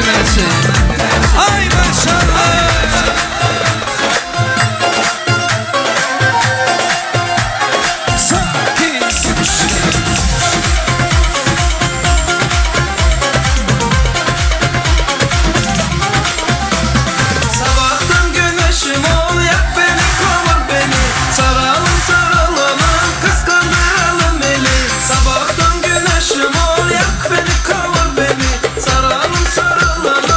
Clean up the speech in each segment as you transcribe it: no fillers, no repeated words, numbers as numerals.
dinlesin. Ay maşallah. Sabahtan güneşim ol, yak beni, kavur beni. Saralım sarılalım, kıskandıralım eli. Sabahtan güneşim ol, yak beni, kavur beni. Saralım sarılalım,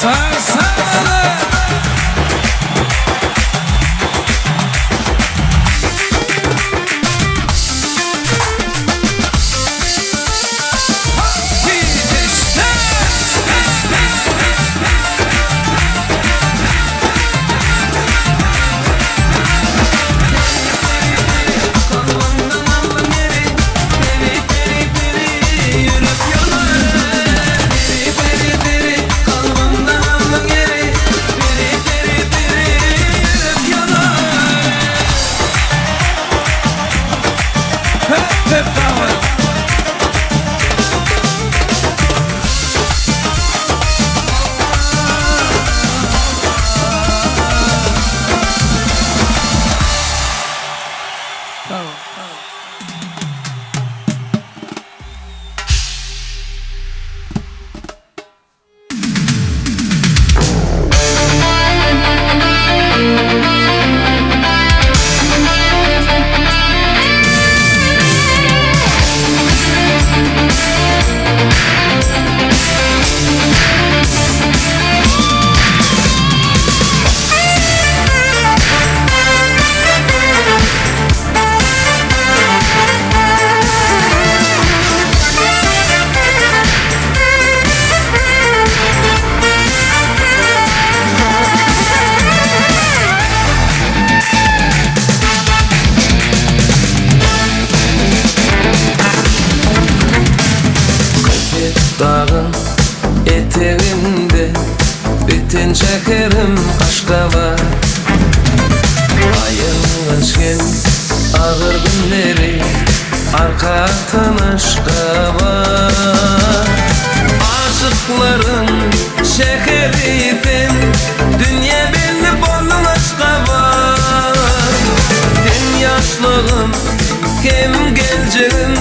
Sarsalı. Hep beraber. Tamam. Dağın eteğinde biten şekerim aşka var. Ayın geçken ağır günleri arkatan aşka var. Aşıkların şekerisin dünya belli bolun aşka var. Hem yaşlığım hem geleceğim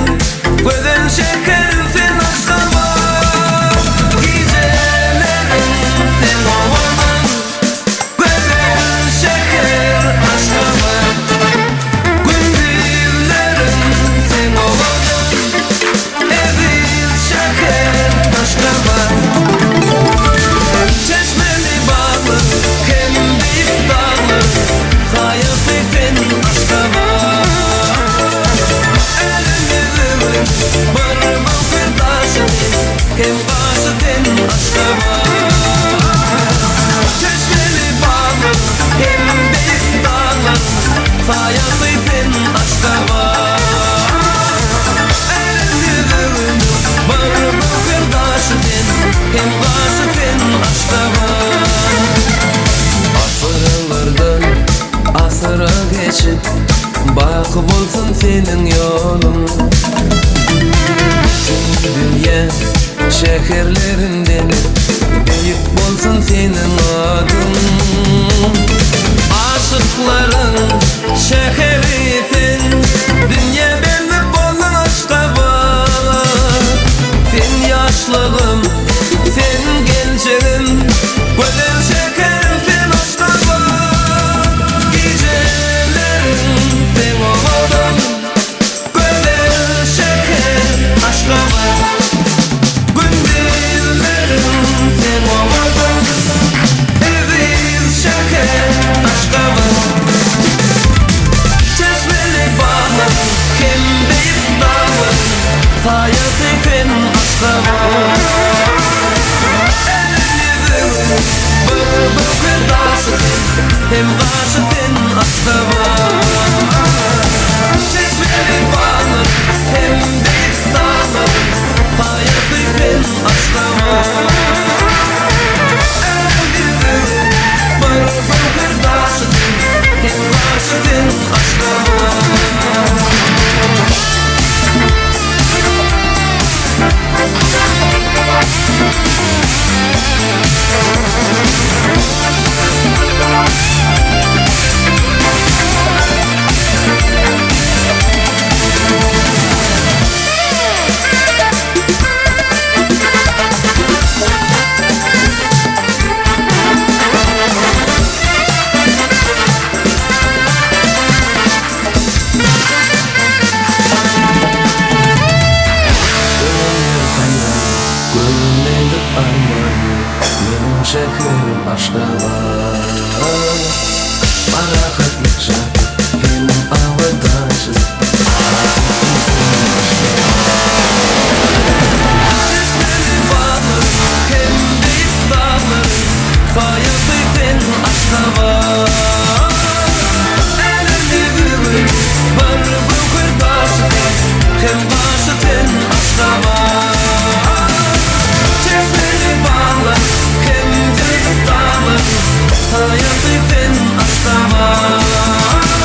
gözün şekerim sen aşka var. Hem başıdın aşka var. Çeşmeli bağlı hem büyük dağlar sayasıydın aşka var. Elindiririm var bakır taşıdın hem başıdın aşka var. Asırlardan asıra geçip bak bulsun senin yolun. Dünya şehirlerinden büyük bolsun senin adın. Aşıkların şehrisin dünya belli bolun aşka var. Sen yaşlığım sen gençlerim gözün şekerim sen aşka var. Gecelerin sen oğlum gözün şeker aşka var. Hayatın aşka var. Elinizi bakır taşıdın hem karşıdın aşka var. Çeşmeli bağlar hem büyük dağlar hayatın aşka var. Elinizi bakır taşıdın hem karşıdın aşka var. şekerim aşka var. Barahat yaşa hem avadaşın Çeşmeli bağlarım hem deyip dağlarım Fayatıyken aşka var. Elini büyük var bu kırdaşın hem başıtın aşka var. Çeşmeli bağlar hem deyip dağlarım Fayatıyken aşka var.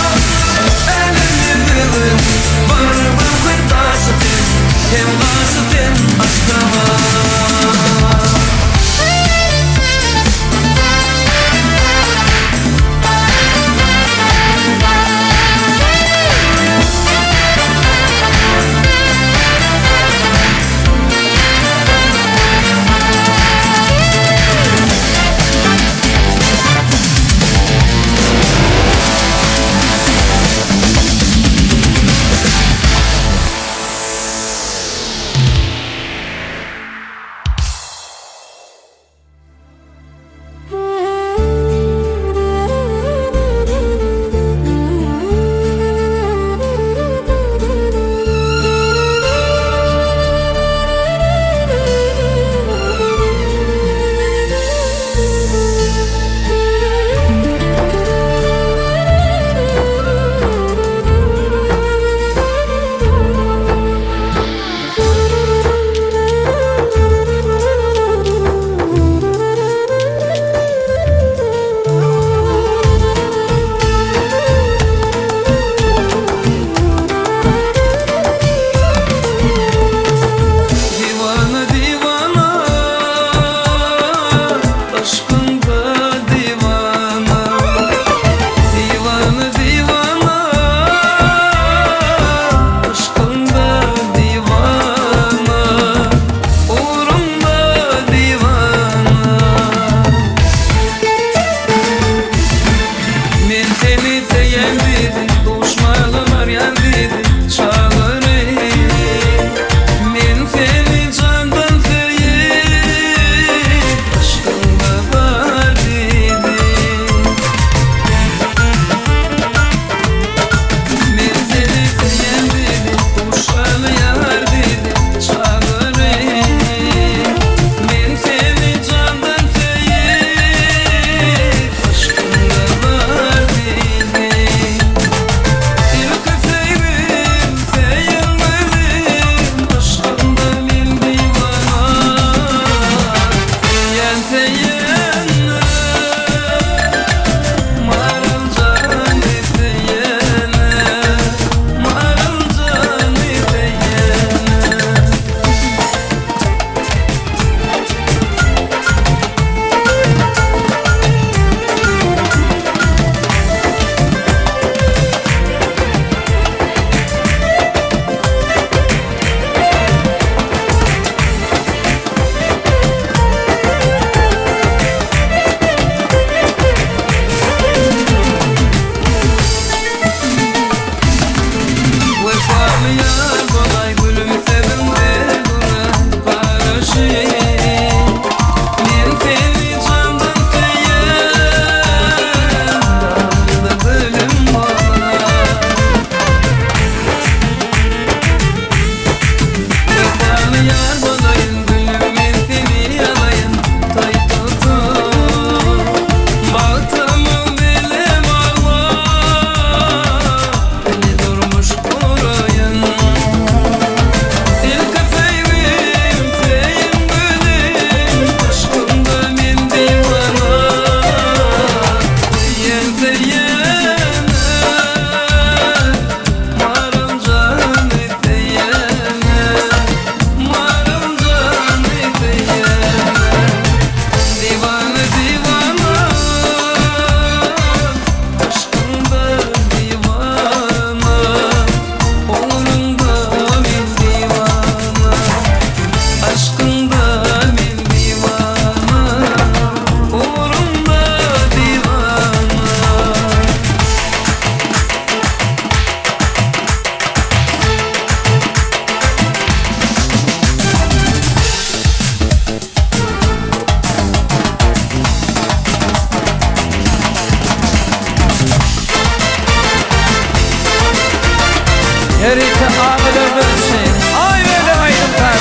Yerite ağlarımız şey ay böyle aydın tabi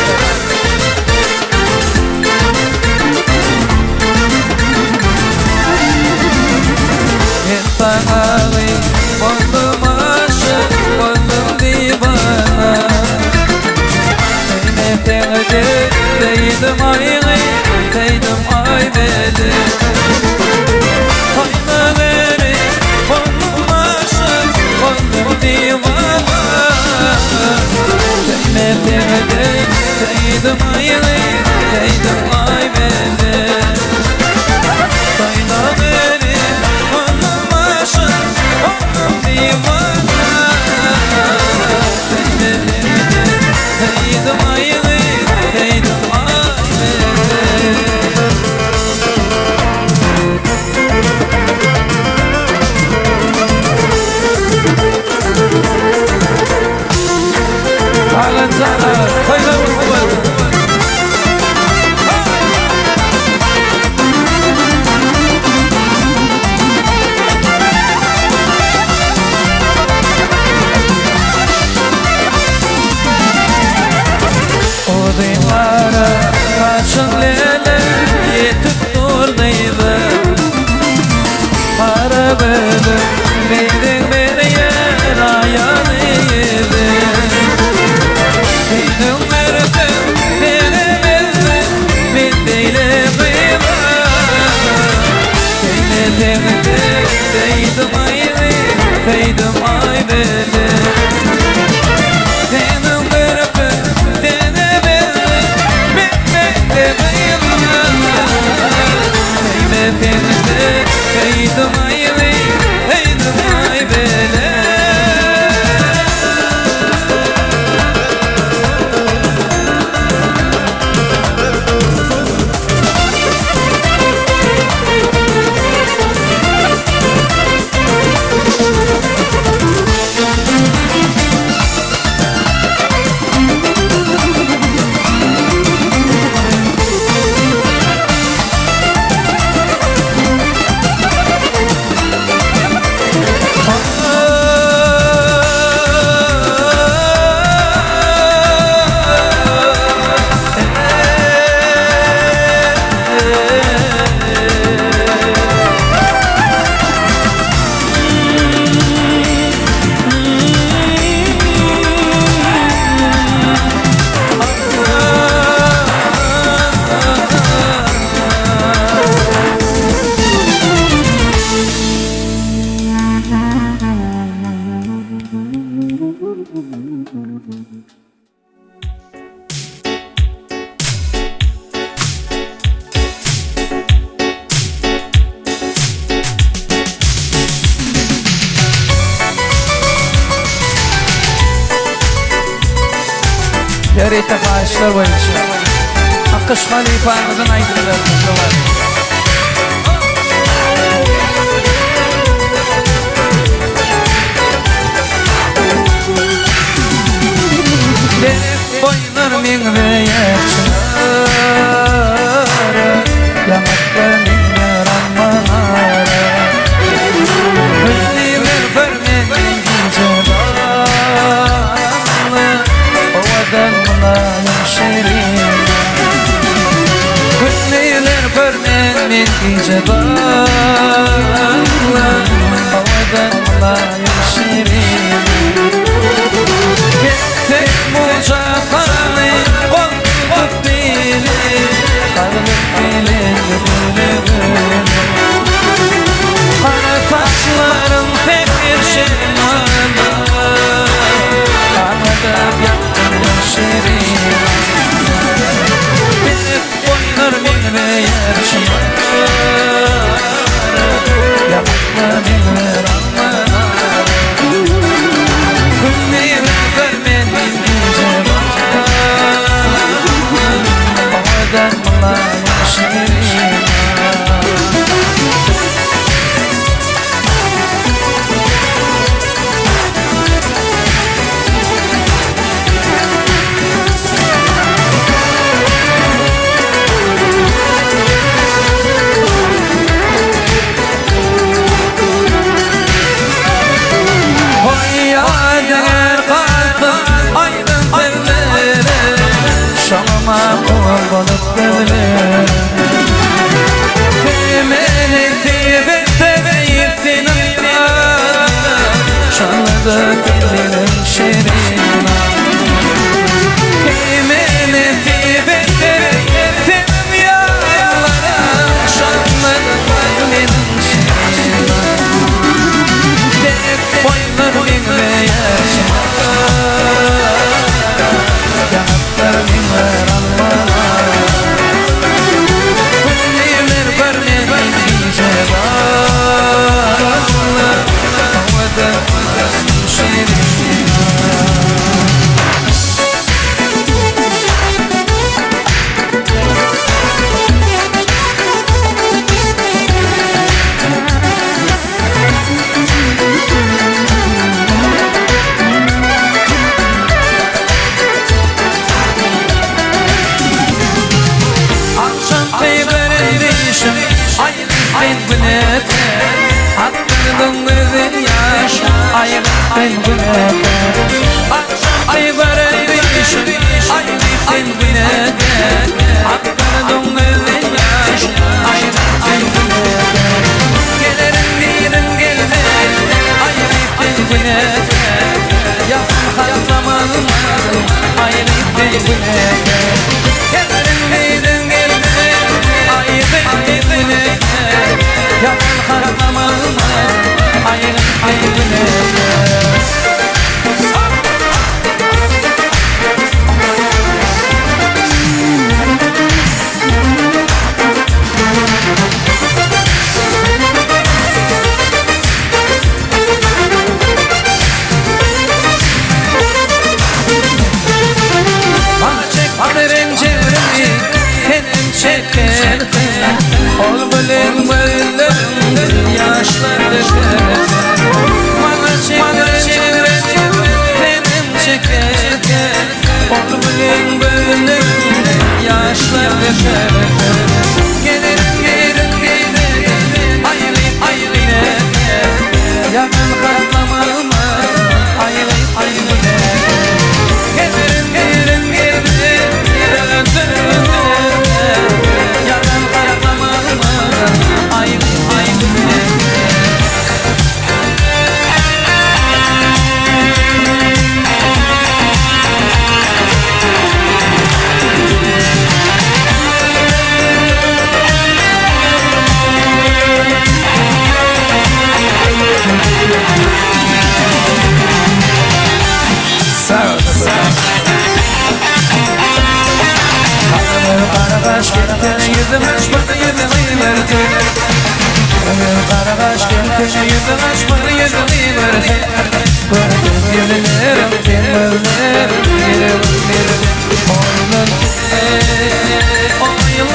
Yettanağıy oldum aşık oldum divana Seyneteğde değdim ayğı değdim ay beli Haynaları oldum aşık oldum divana Seyneteğde değdim ayğı değdim ay beli Haynaları oldum aşık oldum divana Seyneteğde değdim ayğı değdim ay beli Alacağına koyalım bu O diyara kaçın lele yetip durdaydı Para bölüm benim bir yer ayağıydı Benim mertem denemezdi ben değilim bıyla Seynetemde değdim ayını değdim ay beli Benim mertem denemezdi ben değilim bıyla Seynetemde değdim ayını değdim ay beli Yerite bağışlar boyunca Akışmalı ifadeden aydınlarımızda var Benim boylarım inmeye çağır Yanaklarım inler almanara Hüzniler vermenin gece bağlı Ovadan mulayim şerin Hüzniler vermenin gece bağlı Ovadan mulayim şerin Tek mucafani kontup biri Kalbim bilin gülü Kara taşlarım pek bir şirmana Anladım yaptım şirin Benim boylar bilmeyer şiar Yapma bilmer anlar Gülmeyi vermenin gece var Havadan mulayim şirin şurada gelirim şerina Kimene tibetlerim yağlara Şanları var benim şerina Dert boylar minve yaşına Yanıplar minve ranmana Neler var benim cevablar Havada şerina Hakkırdım gözün yaş Ayıptın günede Akşam ayıptın Ayıptın günede Hakkırdım gözün yaş Ayıptın günede Gelirim dirim gelme Ayıptın günede Yakın kalmadım Ayıptın günede Gelirim dirim gelme Ayıptın günede Yaman kahramanım ayın ayını Bana çek alırım çevrimi Kendim çekerken Ol bölüm yaşlar döker Bana çevreni benim çekerken Ol bölüm yaşlar döker Gelirim ayıbine Yakın katlamama ayıbine Gelirim Yakın katlamama ayıbine Karagaş gelken yüzüm açmadı yüzümü verdi Karagaş gelken yüzüm açmadı yüzümü verdi Gördüm yüzülerim kendilerim Yerim Oylar Oylar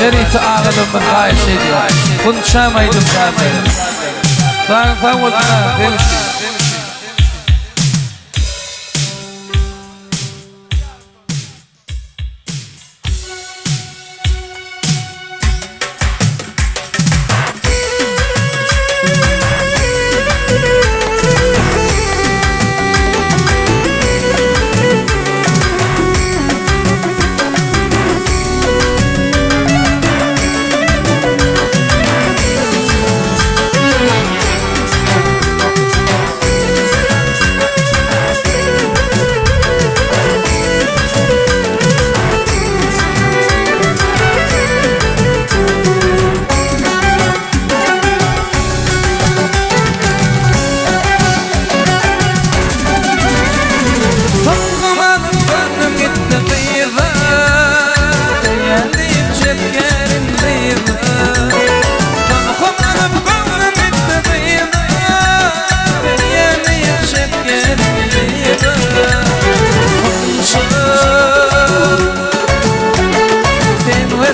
Nereye ağladım ben hayır şey diyor. Konuşamaydım zaten. Zaten demiştim.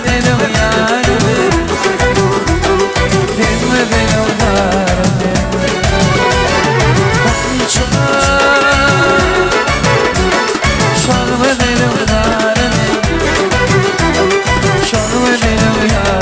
benim yarimi, dinle benim yarimi. Çalma benim yarimi, çalma benim yarimi.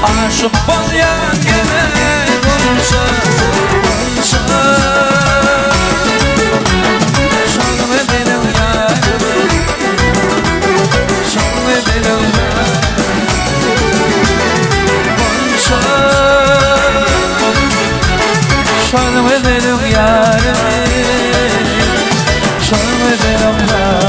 Aşık bol yangına konuşa konuşa. Çalma benim yarimi, çalma benim yarimi, konuşa. Çalma benim yarimi, çalma benim yarimi.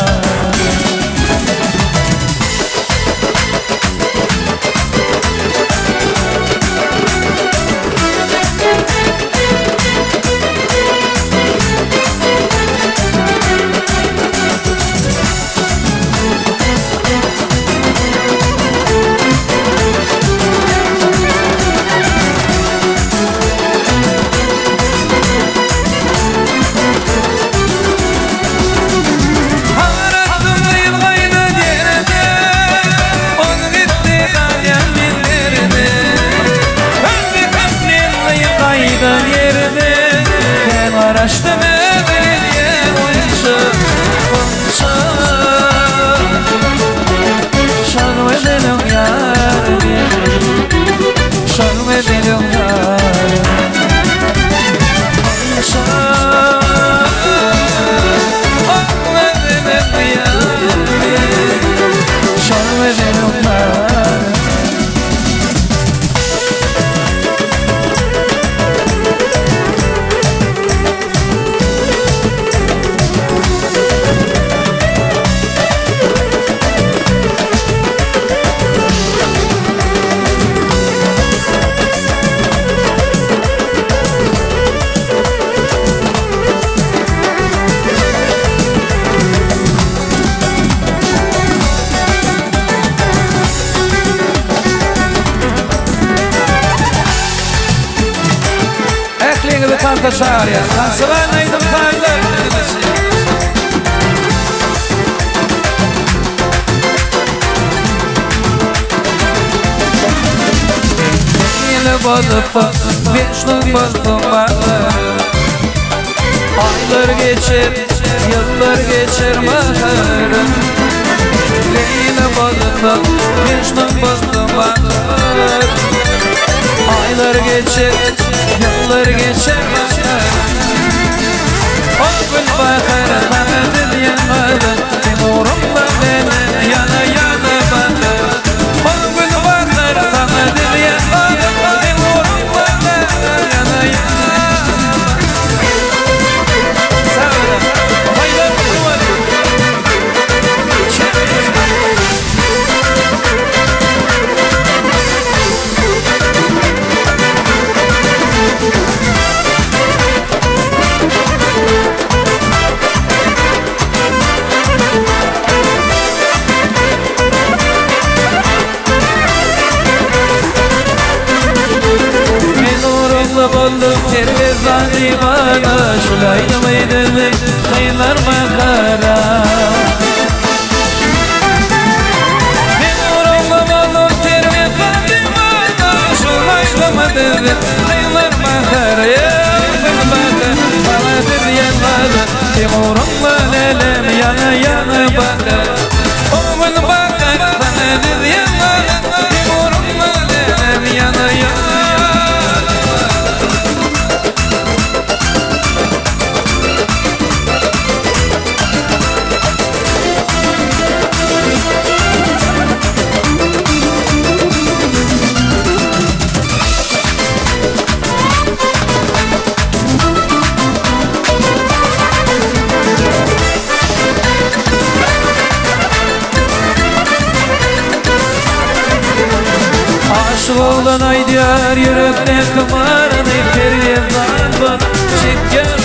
Araştım evliye konuşa konuşa. Çalma benim yarimi, çalma benim yarimi, konuşa. Çalma benim yarimi, çalma benim yarimi. Klinge tanta şarya, seven neydim kaylar. Yine balıp, vişnu balıp. Aylar geçer, yıllar geçer maharım. Yine balıp, vişnu balıp. Aylar geçer, yıllar geçer bakar. O gün bakar bana yanmadı, Timur'umla beni yana yana bakar. O gün bakar bana yanmadı, Timur'umla beni yana yana bakar. Sağ olun, hayırlı olsun. Buldum tervezani bana, şulaydım eyledim kıyılar makara. Ben uğramda buldum tervezani bana, şulaydım eyledim kıyılar makara. Ben bakar banadır yanmadı, Timur'umla lelem yana yana bakar. O ben bakar banadır yanmadı, Timur'umla lelem yana yana. aşık olan ay diyar yürekne kımarını Perivan bak şeker